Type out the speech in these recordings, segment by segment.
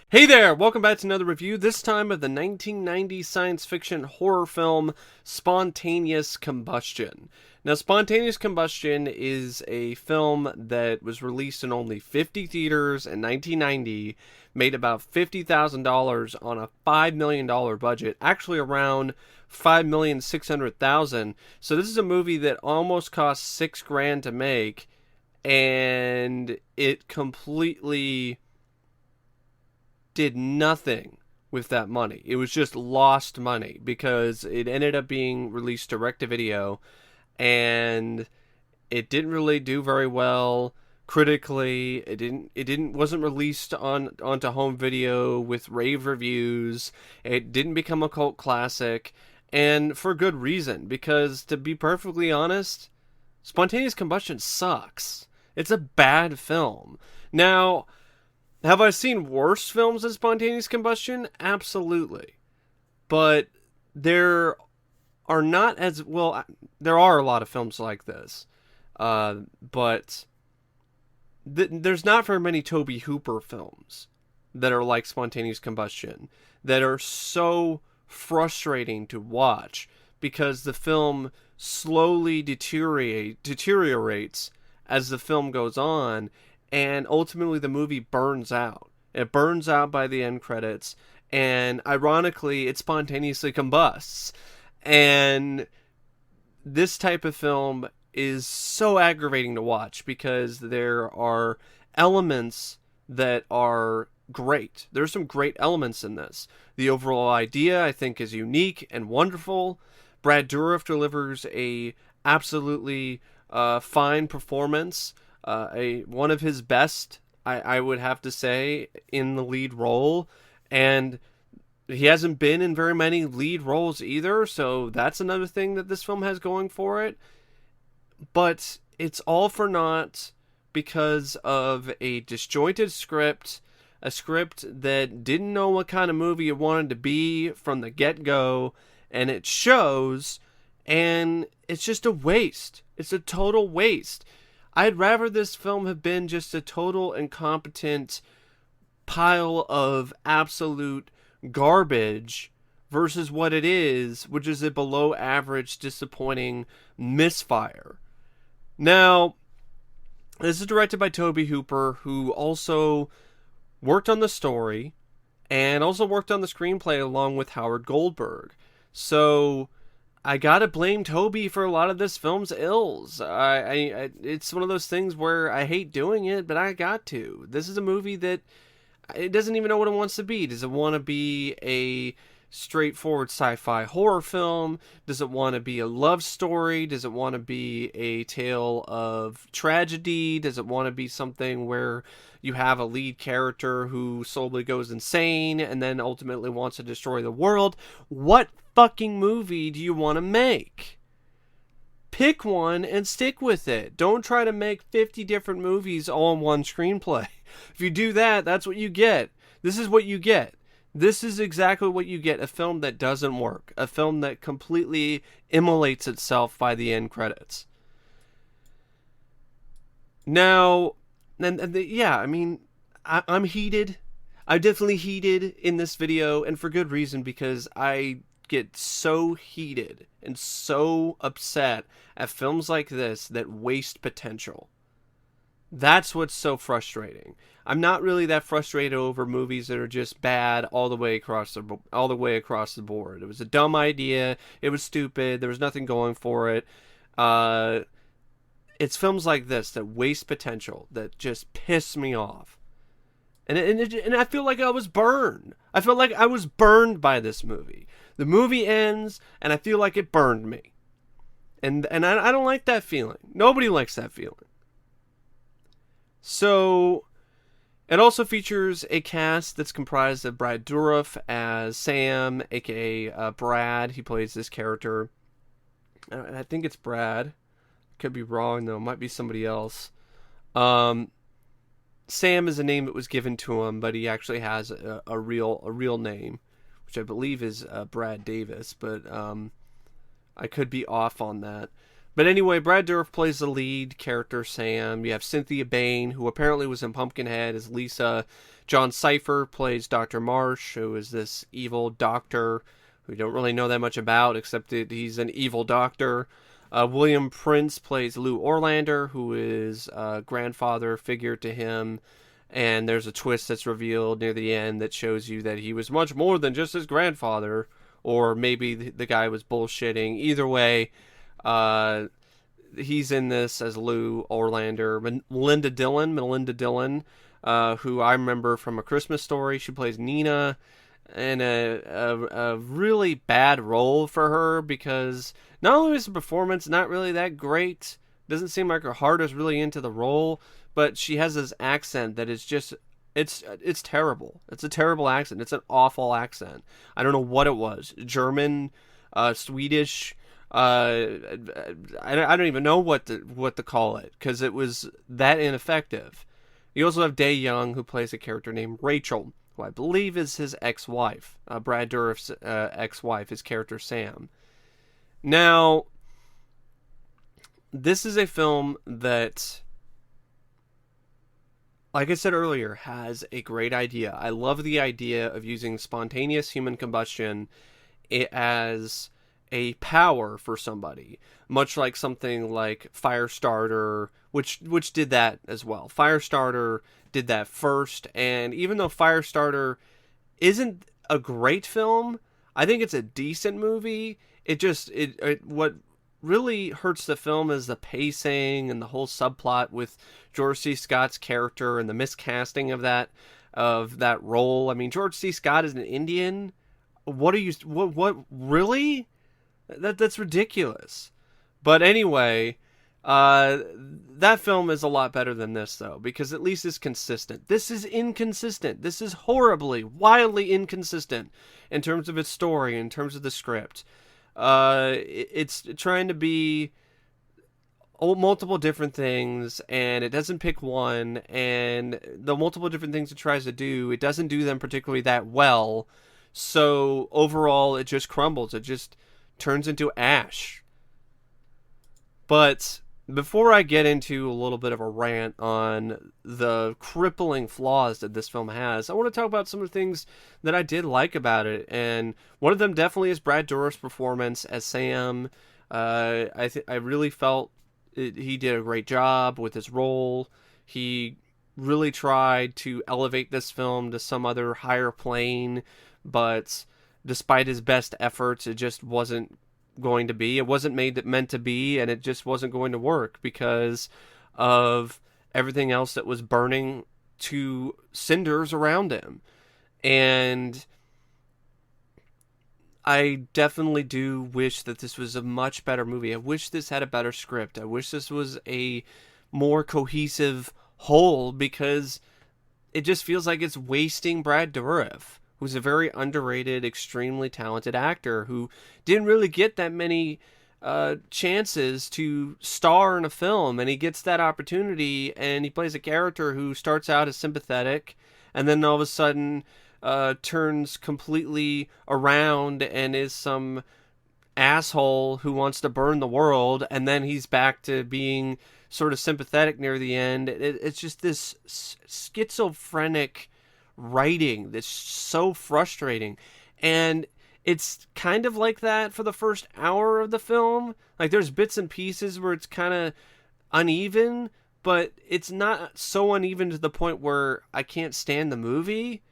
Hey there! Welcome back to another review, this time of the 1990 science fiction horror film Spontaneous Combustion. Now, Spontaneous Combustion is a film that was released in only 50 theaters in 1990, made about $50,000 on a $5 million budget, actually around $5,600,000. So this is a movie that almost cost $6,000 to make, and it completely did nothing with that money. It was just lost money because it ended up being released direct to video, and it didn't really do very well critically. It didn't wasn't released onto home video with rave reviews. It didn't become a cult classic, and for good reason, because to be perfectly honest, Spontaneous Combustion sucks. It's a bad film. Now, have I seen worse films than Spontaneous Combustion? Absolutely. But there are not as well. There are a lot of films like this, but there's not very many Tobe Hooper films that are like Spontaneous Combustion that are so frustrating to watch because the film slowly deteriorates as the film goes on, and ultimately the movie burns out. It burns out by the end credits, and ironically, it spontaneously combusts. And this type of film is so aggravating to watch because there are elements that are great. There's some great elements in this. The overall idea, I think, is unique and wonderful. Brad Dourif delivers a absolutely fine performance, one of his best, I would have to say, in the lead role, and he hasn't been in very many lead roles either, so that's another thing that this film has going for it. But it's all for naught because of a disjointed script, a script that didn't know what kind of movie it wanted to be from the get-go, and it shows, and it's just a waste. It's a total waste. I'd rather this film have been just a total incompetent pile of absolute garbage versus what it is, which is a below average, disappointing misfire. Now, this is directed by Tobe Hooper, who also worked on the story and also worked on the screenplay along with Howard Goldberg. So I gotta blame Tobe for a lot of this film's ills. It's one of those things where I hate doing it, but I got to. This is a movie that it doesn't even know what it wants to be. Does it want to be a straightforward sci-fi horror film? Does it want to be a love story? Does it want to be a tale of tragedy? Does it want to be something where you have a lead character who slowly goes insane and then ultimately wants to destroy the world? What fucking movie do you want to make? Pick one and stick with it. Don't try to make 50 different movies all in one screenplay. If you do that, that's what you get. This is what you get. This is exactly what you get. A film that doesn't work. A film that completely immolates itself by the end credits. Now, yeah, I mean, I'm heated. I'm definitely heated in this video, and for good reason, because I get so heated and so upset at films like this that waste potential. That's what's so frustrating. I'm not really that frustrated over movies that are just bad all the way across the board. It was a dumb idea. It was stupid. There was nothing going for it. It's films like this that waste potential that just piss me off. And I feel like I was burned. I feel like I was burned by this movie. The movie ends, and I feel like it burned me. And I don't like that feeling. Nobody likes that feeling. So, it also features a cast that's comprised of Brad Dourif as Sam, aka Brad. He plays this character. I think it's Brad. Could be wrong, though. Might be somebody else. Sam is a name that was given to him, but he actually has a real name, which I believe is Brad Davis, but I could be off on that. But anyway, Brad Dourif plays the lead character, Sam. You have Cynthia Bain, who apparently was in Pumpkinhead, as Lisa. Jon Cypher plays Dr. Marsh, who is this evil doctor who we don't really know that much about, except that he's an evil doctor. William Prince plays Lou Orlander, who is a grandfather figure to him. And there's a twist that's revealed near the end that shows you that he was much more than just his grandfather. Or maybe the guy was bullshitting. Either way, he's in this as Lou Orlander. Melinda Dillon, who I remember from A Christmas Story. She plays Nina, and a really bad role for her, because not only is the performance not really that great, doesn't seem like her heart is really into the role, but she has this accent that is just, it's terrible. It's a terrible accent. It's an awful accent. I don't know what it was. German, Swedish, I don't even know what to call it, because it was that ineffective. You also have Dey Young, who plays a character named Rachel, who I believe is his ex-wife, Brad Dourif's ex-wife, his character Sam. Now, this is a film that, like I said earlier, has a great idea. I love the idea of using spontaneous human combustion as a power for somebody, much like something like Firestarter, which did that as well. Firestarter did that first, and even though Firestarter isn't a great film, I think it's a decent movie. What really hurts the film is the pacing and the whole subplot with George C. Scott's character and the miscasting of that role. I mean, George C. Scott is an Indian. What really? That's ridiculous. But anyway, that film is a lot better than this, though, because at least it's consistent. This is inconsistent. This is horribly, wildly inconsistent in terms of its story, in terms of the script. It's trying to be multiple different things, and it doesn't pick one, and the multiple different things it tries to do, it doesn't do them particularly that well. So overall, it just crumbles. It just turns into ash. But before I get into a little bit of a rant on the crippling flaws that this film has, I want to talk about some of the things that I did like about it. And one of them definitely is Brad Dourif's performance as Sam. I really felt he did a great job with his role. He really tried to elevate this film to some other higher plane, but despite his best efforts, it just wasn't going to be. It wasn't meant to be, and it just wasn't going to work because of everything else that was burning to cinders around him. And I definitely do wish that this was a much better movie. I wish this had a better script. I wish this was a more cohesive whole, because it just feels like it's wasting Brad Dourif, who's a very underrated, extremely talented actor who didn't really get that many chances to star in a film, and he gets that opportunity, and he plays a character who starts out as sympathetic, and then all of a sudden turns completely around and is some asshole who wants to burn the world, and then he's back to being sort of sympathetic near the end. It's just this schizophrenic writing that's so frustrating, and it's kind of like that for the first hour of the film. Like, there's bits and pieces where it's kind of uneven, but it's not so uneven to the point where I can't stand the movie.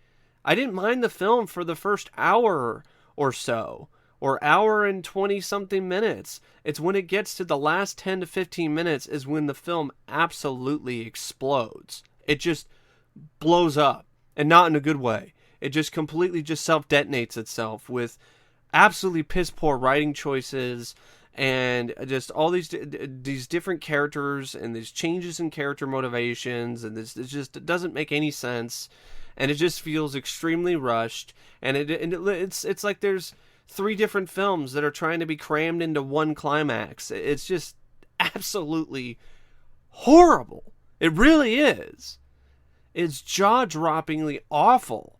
I didn't mind the film for the first hour or so, or hour and 20 something minutes. It's when it gets to the last 10 to 15 minutes is when the film absolutely explodes. It just blows up. And not in a good way. It just completely just self-detonates itself with absolutely piss-poor writing choices and just all these different characters and these changes in character motivations, and it doesn't make any sense, and it just feels extremely rushed, and it's like there's 3 different films that are trying to be crammed into one climax. It's just absolutely horrible. It really is. It's jaw-droppingly awful,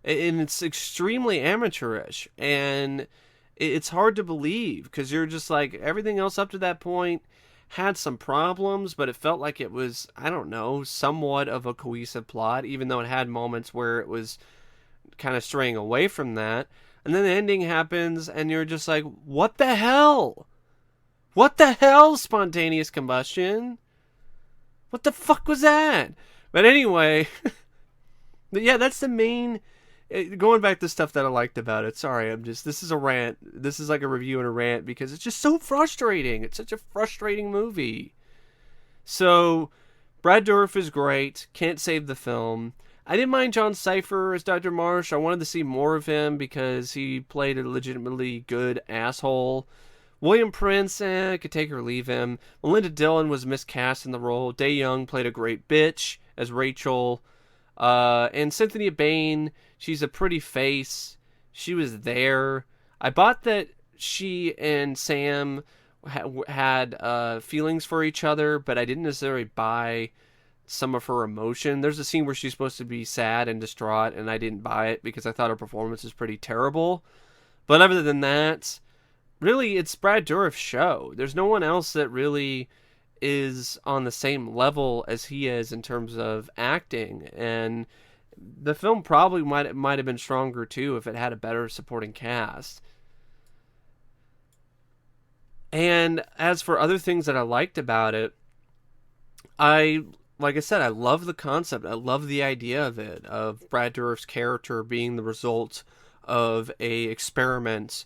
and it's extremely amateurish, and it's hard to believe because you're just like everything else up to that point had some problems, but it felt like it was, I don't know, somewhat of a cohesive plot, even though it had moments where it was kind of straying away from that. And then the ending happens, and you're just like, what the hell? What the hell, Spontaneous Combustion? What the fuck was that? But anyway, but yeah, that's the main. Going back to stuff that I liked about it. Sorry, this is a rant. This is like a review and a rant because it's just so frustrating. It's such a frustrating movie. So, Brad Dourif is great. Can't save the film. I didn't mind Jon Cypher as Dr. Marsh. I wanted to see more of him because he played a legitimately good asshole. William Prince, could take or leave him. Melinda Dillon was miscast in the role. Dey Young played a great bitch as Rachel. And Cynthia Bain, she's a pretty face. She was there. I bought that she and Sam had feelings for each other, but I didn't necessarily buy some of her emotion. There's a scene where she's supposed to be sad and distraught, and I didn't buy it because I thought her performance was pretty terrible. But other than that, really, it's Brad Dourif's show. There's no one else that really is on the same level as he is in terms of acting, and the film probably might have been stronger too if it had a better supporting cast. And as for other things that I liked about it, like I said, I love the concept. I love the idea of it, of Brad Dourif's character being the result of a experiment.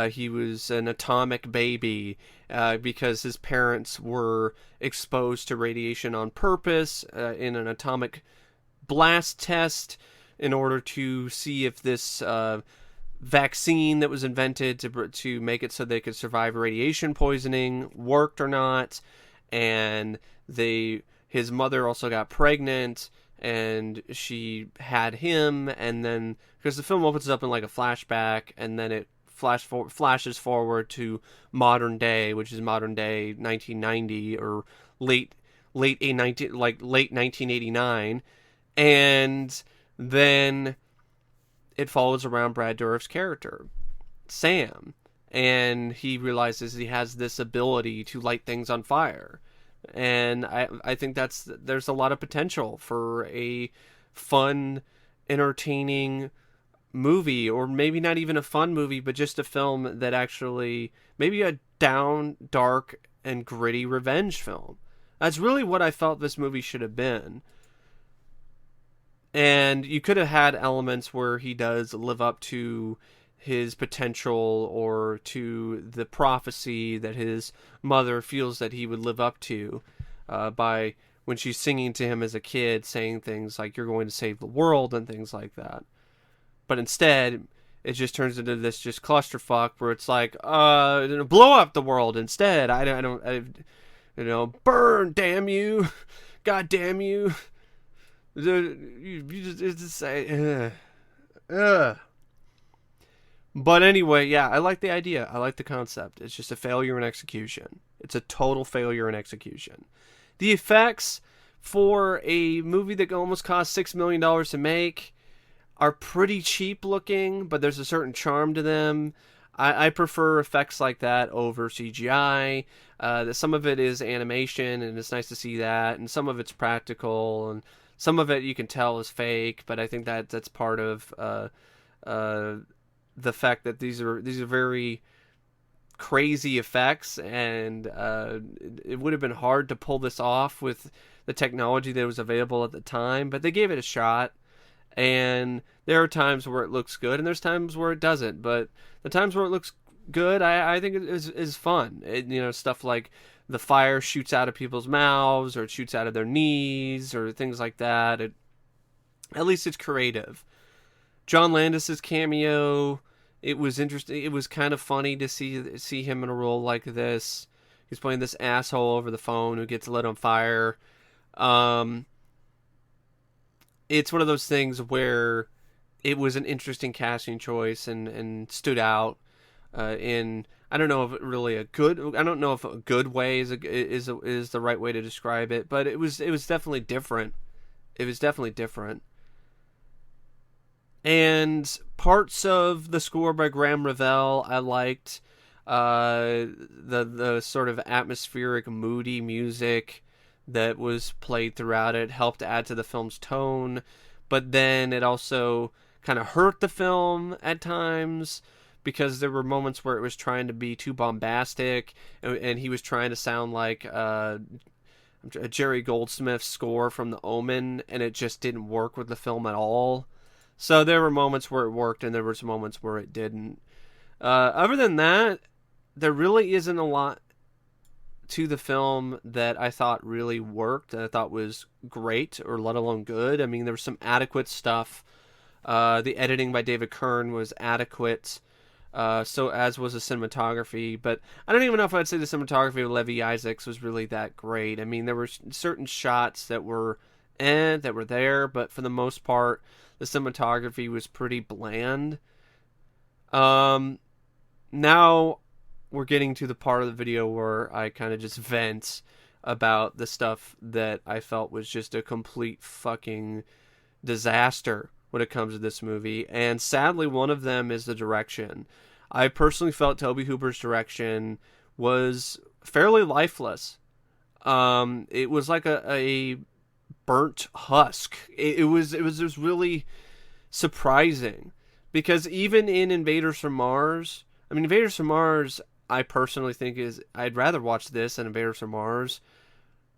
He was an atomic baby because his parents were exposed to radiation on purpose in an atomic blast test in order to see if this vaccine that was invented to make it so they could survive radiation poisoning worked or not. And his mother also got pregnant, and she had him, and then because the film opens up in like a flashback, and then it flashes forward to modern day, which is modern day 1990 or late 1989, and then it follows around Brad Dourif's character, Sam, and he realizes he has this ability to light things on fire. And I think there's a lot of potential for a fun, entertaining movie, or maybe not even a fun movie, but just a film that actually, maybe a down, dark, and gritty revenge film. That's really what I felt this movie should have been. And you could have had elements where he does live up to his potential or to the prophecy that his mother feels that he would live up to by when she's singing to him as a kid, saying things like, "You're going to save the world," and things like that. But instead, it just turns into this just clusterfuck where it's like, blow up the world instead. I don't, burn, damn you, god damn you. You just say, But anyway, yeah, I like the idea. I like the concept. It's just a failure in execution. It's a total failure in execution. The effects for a movie that almost cost $6 million to make are pretty cheap looking, but there's a certain charm to them. I prefer effects like that over CGI. Some of it is animation, and it's nice to see that, and some of it's practical, and some of it you can tell is fake, but I think that's part of the fact that these are very crazy effects, and it would have been hard to pull this off with the technology that was available at the time, but they gave it a shot. And there are times where it looks good, and there's times where it doesn't. But the times where it looks good, I think it is fun. Stuff like the fire shoots out of people's mouths, or it shoots out of their knees, or things like that. At least it's creative. John Landis's cameo, it was interesting. It was kind of funny to see him in a role like this. He's playing this asshole over the phone who gets lit on fire. It's one of those things where it was an interesting casting choice and stood out in, I don't know if a good way is the right way to describe it, but it was definitely different. It was definitely different. And parts of the score by Graham Revell I liked. The sort of atmospheric, moody music that was played throughout it helped add to the film's tone, but then it also kind of hurt the film at times because there were moments where it was trying to be too bombastic, and he was trying to sound like a Jerry Goldsmith's score from The Omen, and it just didn't work with the film at all. So there were moments where it worked, and there was moments where it didn't. Other than that, there really isn't a lot to the film that I thought really worked, that I thought was great, or let alone good. I mean, there was some adequate stuff. The editing by David Kern was adequate, so as was the cinematography. But I don't even know if I'd say the cinematography of Levi Isaacs was really that great. I mean, there were certain shots that were there, but for the most part, the cinematography was pretty bland. Now we're getting to the part of the video where I kind of just vent about the stuff that I felt was just a complete fucking disaster when it comes to this movie. And sadly, one of them is the direction. I personally felt Tobe Hooper's direction was fairly lifeless. It was like a burnt husk. It was just really surprising, because even in Invaders from Mars, I mean, Invaders from Mars, I personally think I'd rather watch this than Invaders from Mars,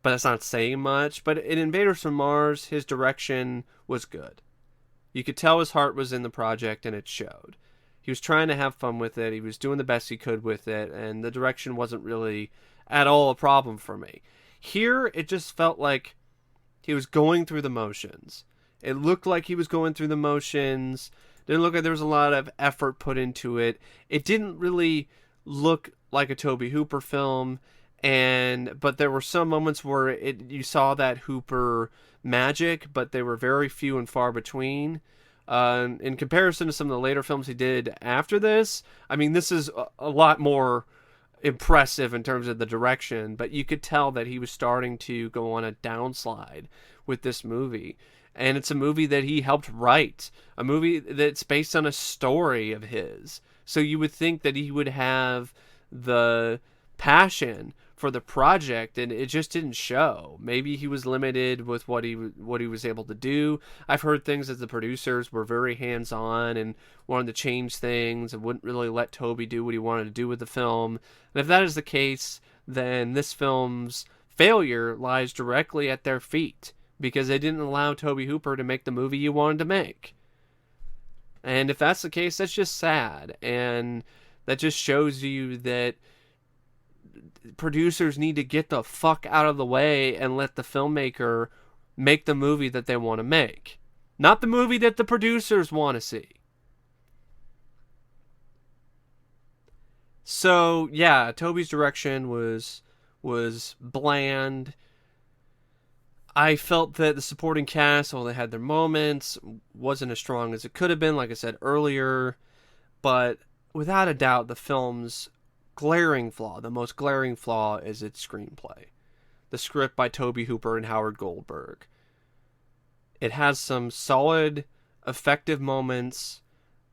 but that's not saying much. But in Invaders from Mars, his direction was good. You could tell his heart was in the project, and it showed. He was trying to have fun with it. He was doing the best he could with it, and the direction wasn't really at all a problem for me. Here, it just felt like he was going through the motions. It looked like he was going through the motions. Didn't look like there was a lot of effort put into it. It didn't really look like a Tobe Hooper film, but there were some moments where you saw that Hooper magic, but they were very few and far between. In comparison to some of the later films he did after this, I mean, this is a lot more impressive in terms of the direction, but you could tell that he was starting to go on a downslide with this movie. And it's a movie that he helped write, a movie that's based on a story of his. So you would think that he would have the passion for the project, and it just didn't show. Maybe he was limited with what he was able to do. I've heard things that the producers were very hands-on and wanted to change things and wouldn't really let Tobe do what he wanted to do with the film. And if that is the case, then this film's failure lies directly at their feet, because they didn't allow Tobe Hooper to make the movie you wanted to make. And if that's the case, that's just sad. And that just shows you that producers need to get the fuck out of the way and let the filmmaker make the movie that they want to make. Not the movie that the producers want to see. So, yeah, Tobe's direction was bland. I felt that the supporting cast, while they had their moments, wasn't as strong as it could have been, like I said earlier. But without a doubt, the film's glaring flaw, the most glaring flaw, is its screenplay. The script by Tobe Hooper and Howard Goldberg. It has some solid, effective moments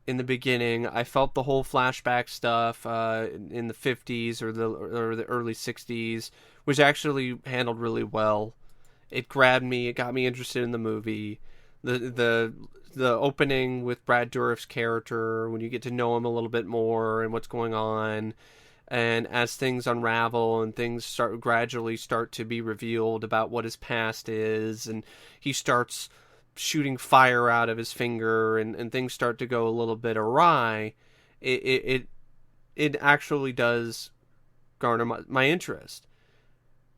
in the beginning. I felt the whole flashback stuff in the 50s or the early 60s was actually handled really well. It grabbed me. It got me interested in the movie. The opening with Brad Dourif's character, when you get to know him a little bit more and what's going on, and as things unravel and things gradually start to be revealed about what his past is, and he starts shooting fire out of his finger, and things start to go a little bit awry, it actually does garner my interest.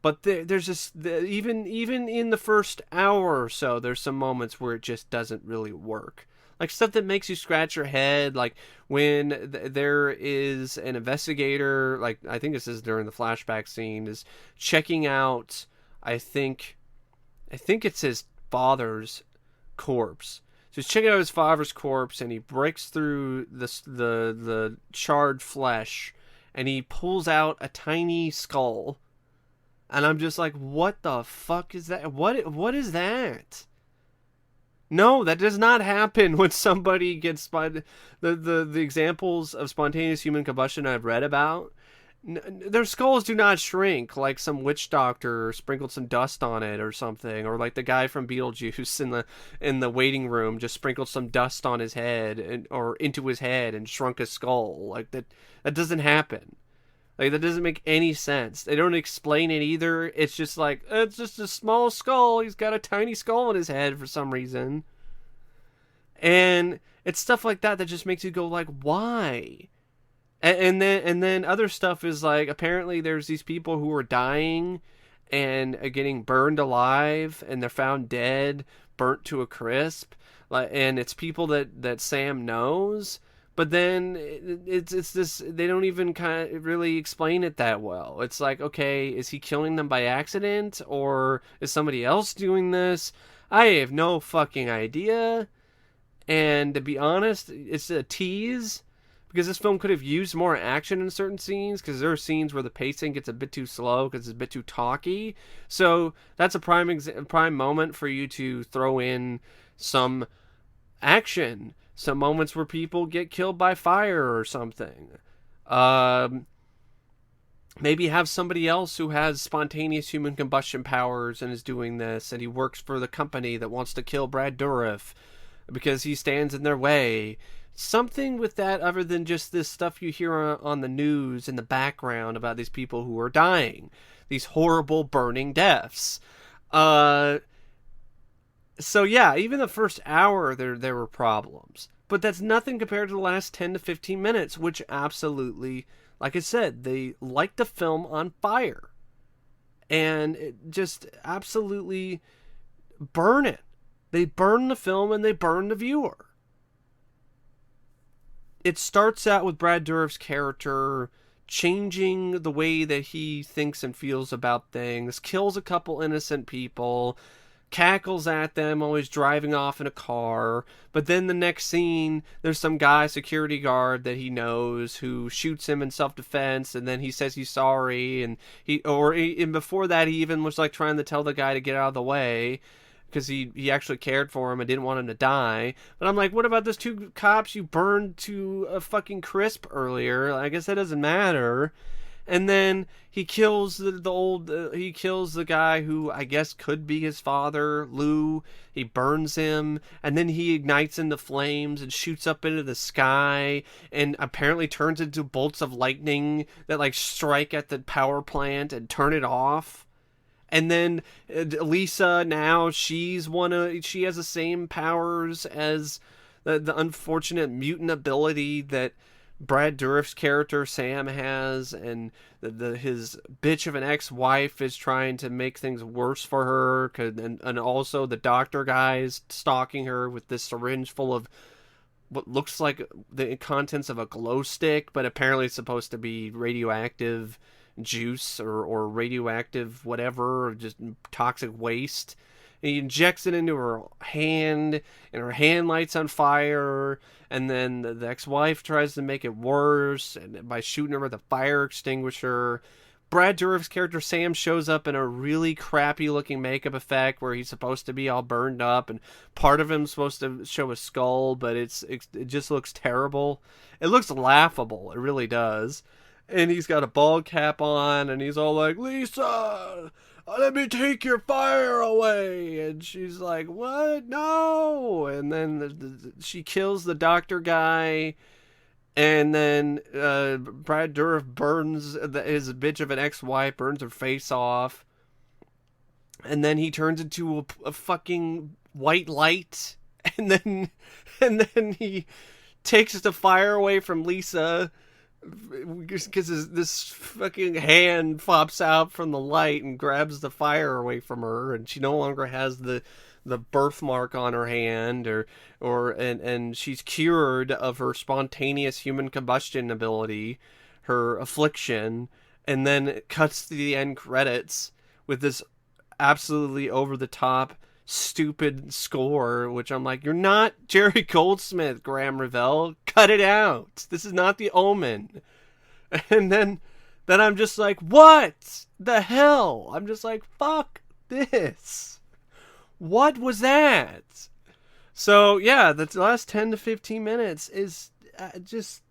But there's just, even in the first hour or so, there's some moments where it just doesn't really work. Like stuff that makes you scratch your head, like when there is an investigator, like I think this is during the flashback scene, is checking out, I think it's his father's corpse. So he's checking out his father's corpse, and he breaks through the charred flesh, and he pulls out a tiny skull. And I'm just like, what the fuck is that? What is that? No, that does not happen when somebody gets the examples of spontaneous human combustion I've read about. Their skulls do not shrink like some witch doctor sprinkled some dust on it or something, or like the guy from Beetlejuice in the waiting room just sprinkled some dust on his head or into his head and shrunk his skull. Like that doesn't happen. Like that doesn't make any sense. They don't explain it either. It's just like it's just a small skull. He's got a tiny skull in his head for some reason. And it's stuff like that that just makes you go like, why? And then other stuff is like apparently there's these people who are dying and are getting burned alive and they're found dead, burnt to a crisp. Like, and it's people that Sam knows, but then it's this, they don't even kind of really explain it that well. It's like, okay, is he killing them by accident or is somebody else doing this? I have no fucking idea. And to be honest, it's a tease because this film could have used more action in certain scenes because there are scenes where the pacing gets a bit too slow because it's a bit too talky. So that's a prime moment for you to throw in some action, some moments where people get killed by fire or something. Maybe have somebody else who has spontaneous human combustion powers and is doing this, and he works for the company that wants to kill Brad Dourif because he stands in their way. Something with that other than just this stuff you hear on the news in the background about these people who are dying. These horrible burning deaths. So yeah, even the first hour there were problems. But that's nothing compared to the last 10 to 15 minutes, which absolutely, like I said, they light the film on fire. And it just absolutely burn it. They burn the film and they burn the viewer. It starts out with Brad Dourif's character changing the way that he thinks and feels about things, kills a couple innocent people, cackles at them, always driving off in a car. But then the next scene, there's some guy, security guard that he knows, who shoots him in self-defense, and then he says he's sorry, and before that, he even was like trying to tell the guy to get out of the way because he actually cared for him and didn't want him to die. But I'm like, what about those two cops you burned to a fucking crisp earlier? I guess that doesn't matter. And then he kills he kills the guy who I guess could be his father, Lou. He burns him, and then he ignites into flames and shoots up into the sky, and apparently turns into bolts of lightning that like strike at the power plant and turn it off. And then Lisa, now she has the same powers as the unfortunate mutant ability that Brad Dourif's character Sam has, and his bitch of an ex-wife is trying to make things worse for her, and also the doctor guy is stalking her with this syringe full of what looks like the contents of a glow stick, but apparently it's supposed to be radioactive juice or radioactive whatever, or just toxic waste. And he injects it into her hand, and her hand lights on fire. And then the ex-wife tries to make it worse and by shooting her with a fire extinguisher. Brad Dourif's character Sam shows up in a really crappy looking makeup effect where he's supposed to be all burned up, and part of him's supposed to show a skull, but it just looks terrible. It looks laughable. It really does. And he's got a bald cap on, and he's all like, "Lisa, let me take your fire away." And she's like, "What? No." And then she kills the doctor guy. And then Brad Dourif burns his bitch of an ex-wife, burns her face off. And then he turns into a fucking white light. And then he takes the fire away from Lisa, because this fucking hand pops out from the light and grabs the fire away from her, and she no longer has the birthmark on her hand, and she's cured of her spontaneous human combustion ability, her affliction. And then it cuts to the end credits with this absolutely over the top stupid score, which I'm like, you're not Jerry Goldsmith, Graham Revell. Cut it out. This is not The Omen. And then I'm just like, what the hell? I'm just like, fuck this. What was that? So yeah, the last 10 to 15 minutes is just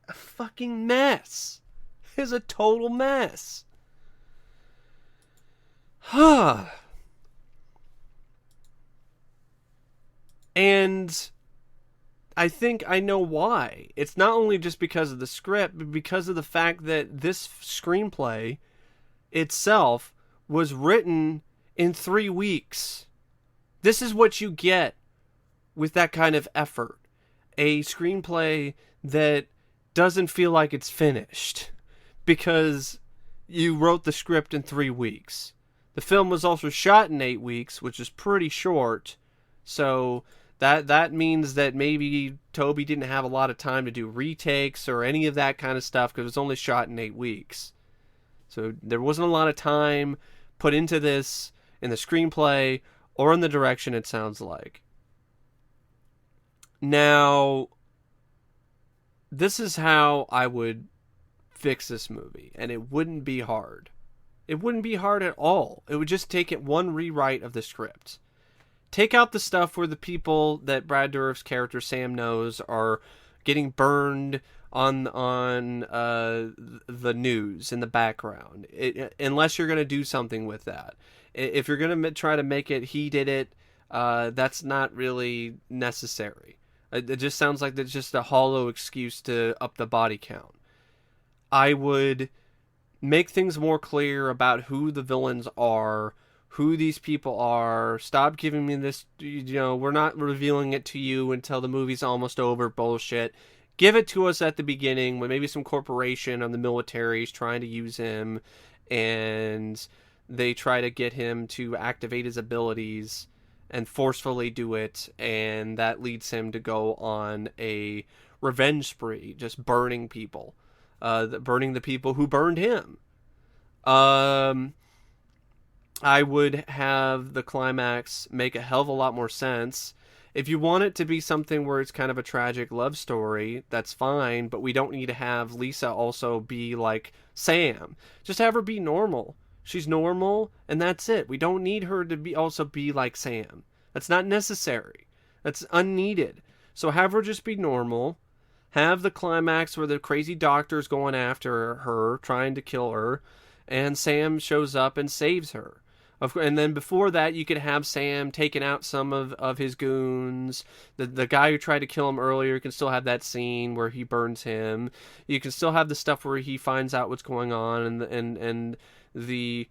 a fucking mess. It's a total mess. And I think I know why. It's not only just because of the script, but because of the fact that this screenplay itself was written in 3 weeks. This is what you get with that kind of effort. A screenplay that doesn't feel like it's finished because you wrote the script in 3 weeks. The film was also shot in 8 weeks, which is pretty short. So that means that maybe Tobe didn't have a lot of time to do retakes or any of that kind of stuff because it was only shot in 8 weeks. So there wasn't a lot of time put into this in the screenplay or in the direction, it sounds like. Now, this is how I would fix this movie, and it wouldn't be hard. It wouldn't be hard at all. It would just take it one rewrite of the script. Take out the stuff where the people that Brad Dourif's character Sam knows are getting burned on the news in the background. Unless you're going to do something with that. If you're going to try to make it he did it, that's not really necessary. It just sounds like it's just a hollow excuse to up the body count. I would make things more clear about who the villains are, who these people are. Stop giving me this, we're not revealing it to you until the movie's almost over bullshit. Give it to us at the beginning when maybe some corporation on the military is trying to use him and they try to get him to activate his abilities and forcefully do it, and that leads him to go on a revenge spree, just burning people. Burning the people who burned him. I would have the climax make a hell of a lot more sense. If you want it to be something where it's kind of a tragic love story, that's fine, but we don't need to have Lisa also be like Sam. Just have her be normal. She's normal, and that's it. We don't need her to also be like Sam. That's not necessary. That's unneeded. So have her just be normal. Have the climax where the crazy doctor's going after her, trying to kill her, and Sam shows up and saves her. And then before that, you could have Sam taking out some of his goons. The guy who tried to kill him earlier can still have that scene where he burns him. You can still have the stuff where he finds out what's going on and the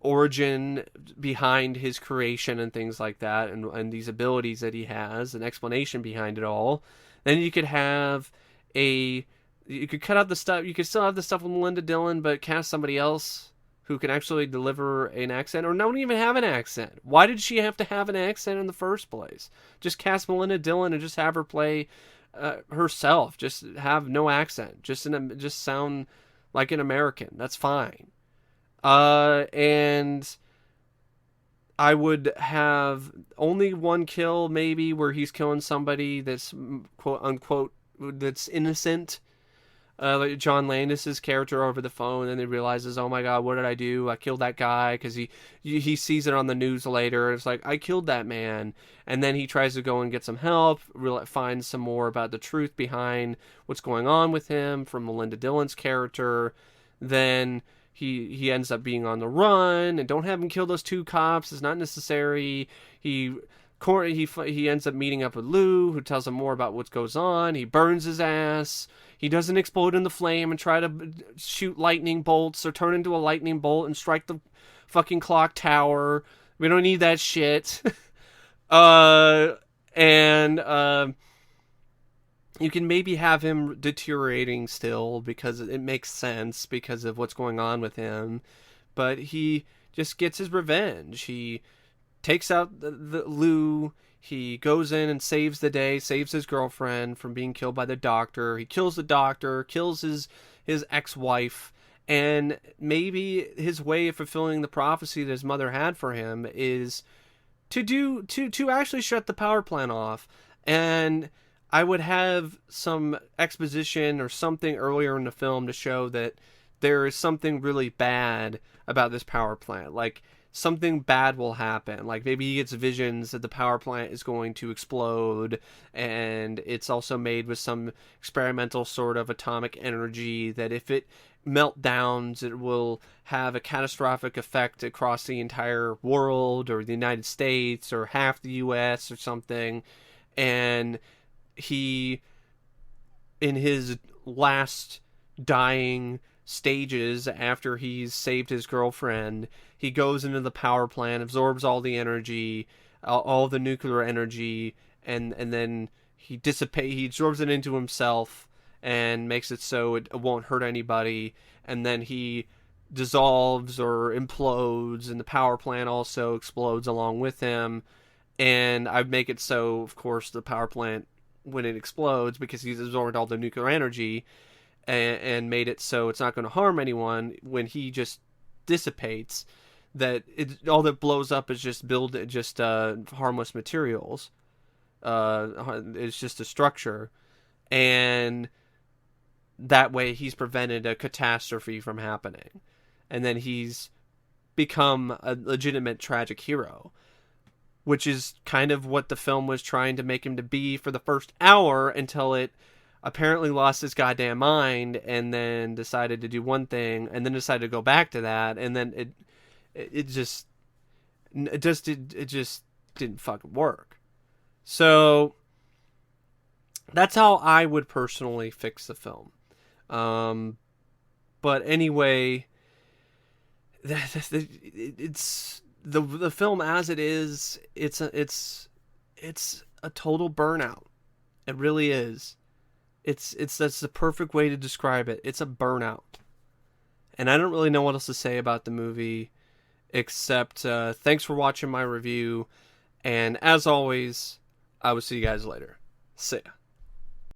origin behind his creation and things like that, and these abilities that he has, an explanation behind it all. Then you could have you could cut out the stuff. You could still have the stuff with Melinda Dillon, but cast somebody else who can actually deliver an accent, or don't even have an accent. Why did she have to have an accent in the first place? Just cast Melinda Dillon and just have her play herself. Just have no accent. Just sound like an American. That's fine. And I would have only one kill, maybe, where he's killing somebody that's quote unquote that's innocent. Like John Landis's character over the phone, and he realizes, oh my god, what did I do? I killed that guy, because he sees it on the news later. It's like, I killed that man, and then he tries to go and get some help, find some more about the truth behind what's going on with him from Melinda Dillon's character. Then he ends up being on the run, and don't have him kill those two cops. It's not necessary. He ends up meeting up with Lou, who tells him more about what goes on. He burns his ass. He doesn't explode in the flame and try to shoot lightning bolts or turn into a lightning bolt and strike the fucking clock tower. We don't need that shit. And you can maybe have him deteriorating still because it makes sense because of what's going on with him. But he just gets his revenge. He takes out the Lou. He goes in and saves the day, saves his girlfriend from being killed by the doctor. He kills the doctor, kills his ex-wife, and maybe his way of fulfilling the prophecy that his mother had for him is to actually shut the power plant off. And I would have some exposition or something earlier in the film to show that there is something really bad about this power plant. Like, something bad will happen. Like maybe he gets visions that the power plant is going to explode, and it's also made with some experimental sort of atomic energy that if it meltdowns, it will have a catastrophic effect across the entire world or the United States or half the US or something. And he, in his last dying stages after he's saved his girlfriend, he goes into the power plant, absorbs all the energy, all the nuclear energy, and then he absorbs it into himself and makes it so it won't hurt anybody, and then he dissolves or implodes, and the power plant also explodes along with him. And I make it so, of course, the power plant, when it explodes, because he's absorbed all the nuclear energy, and made it so it's not going to harm anyone, when he just dissipates, that all that blows up is just harmless materials. It's just a structure, and that way he's prevented a catastrophe from happening, and then he's become a legitimate tragic hero, which is kind of what the film was trying to make him to be for the first hour, until it apparently lost his goddamn mind and then decided to do one thing and then decided to go back to that, and then it just didn't fucking work. So that's how I would personally fix the film. But anyway, it's the film as it is. It's a total burnout. It really is. That's the perfect way to describe it. It's a burnout. And I don't really know what else to say about the movie, except thanks for watching my review. And as always, I will see you guys later. See ya.